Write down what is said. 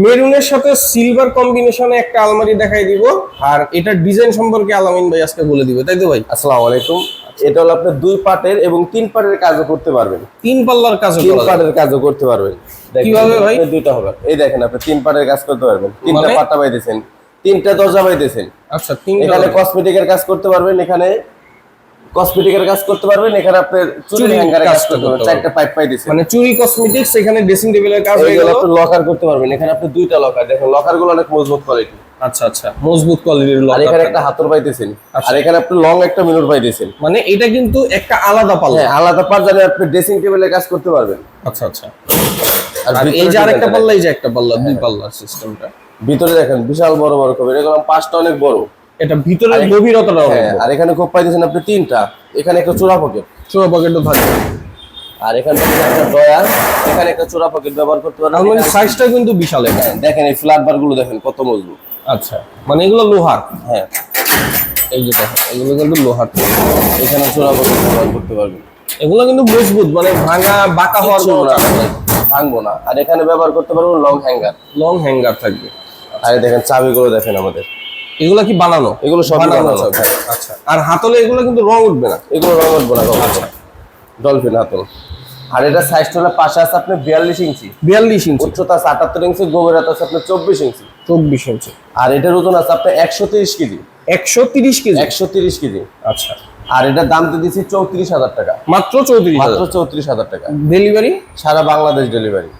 মেরুনের সাথে সিলভার কম্বিনেশনে একটা আলমারি দেখাই দিব, আর এটার ডিজাইন সম্পর্কে আলামিন ভাই আজকে বলে দিবে, তাই তো ভাই? আসসালামু আলাইকুম। এটা হলো আপনি 2 পার্টের এবং 3 পার্টের কাজও করতে পারবেন। 3 পাল্লার কাজ 3 পার্টের কাজও করতে পারবেন। কিভাবে ভাই? দুইটা হবে, এই দেখেন আপনি 3 পার্টের কাজ করতে পারবেন। 3টা মানে? পাট্টা পাইতেছেন, 3টা দরজা পাইতেছেন। আচ্ছা, 3 এখানে কসমেটিকের কাজ করতে পারবেন, এখানে কসমেটিকের কাজ করতে পারবেন, এখানে আপনি চুরি হ্যাঙ্গারের কাজ করতে পারবেন। 4টা পাইপ পাইতেছেন, মানে চুরি কসমেটিক্স, এখানে ড্রেসিং টেবিলের কাজ হয়ে এইগুলো গেল। আপনি লকার করতে পারবেন। এখানে আপনি 2টা লকার, দেখেন লকারগুলো অনেক মজবুত কোয়ালিটি। আচ্ছা আচ্ছা, মজবুত কোয়ালিটির আর লক। এখানে একটা হাতল পাইতেছেন, আচ্ছা। আর এখানে আপনি লং একটা মিরর পাইতেছেন। মানে এটা কিন্তু একটা আলাদা পাল্লা। হ্যাঁ, আলাদা পার জানি আপনি ড্রেসিং টেবিলের কাজ করতে পারবেন। আচ্ছা আচ্ছা। আর আর এই ভিতরে যে আরেকটা দেখেন, পাল্লা, এই যে একটা পাল্লা, 2 পাল্লার সিস্টেমটা। ভিতরে দেখেন বিশাল বড় বড় কবি, এগুলো পাঁচটা অনেক বড়। এটা ভিতরের গভীরতাটা অনেক হ্যাঁ, বড়। আর এখানে খুব পাইতেছেন আপনি 3টা। এখানে একটা চোরা পকেট, ছোট পকেটও থাকে। আর এখানে একটা ডয়ার, এখানে একটা চোরা পকেট ব্যবহার করতে পারবেন। আলমারির সাইজটা কিন্তু বিশাল এটা। হ্যাঁ, দেখেন এই ফ্ল্যাট বার গুলো দেখেন কত মজবুত। আচ্ছা, মানে এগুলো লোহার। হ্যাঁ, এই যে দেখেন, এগুলো কিন্তু লোহার। এখানে চোরা পকেট ব্যবহার করতে পারবেন। এগুলো কিন্তু মজবুত, মানে ভাঙা বাঁকা হওয়ার কিচ্ছু কোনো না, চান্স নাই। ভাঙবো না। আর এখানে ব্যবহার করতে পারবেন লং হ্যাঙ্গার। লং হ্যাঙ্গার থাকবে। আর এই দেখেন চাবিগুলো দেখেন আমাদের, এগুলো কি বানানো? এগুলো সব বানানো। আছে। আচ্ছা, আর হাতলে এগুলো কিন্তু রং উঠবে না। এগুলো রং উঠবো না। আচ্ছা, ডলফিন হাতল। আর এটা সাইজটা হলো পাশে আছে আপনি 42 ইঞ্চি, 42 ইঞ্চি, উচ্চতা আছে 78 ইঞ্চি, গভীরতা আছে আপনার 24 ইঞ্চি। 24 ইঞ্চি। আর এটার ওজন আছে আপনার 130 কেজি। 130 কেজি। 130 কেজি। আচ্ছা, আর এটার দাম তো দিচ্ছি 34,000 টাকা। মাত্র 34,000। মাত্র 34,000 টাকা। ডেলিভারি সারা বাংলাদেশ ডেলিভারি।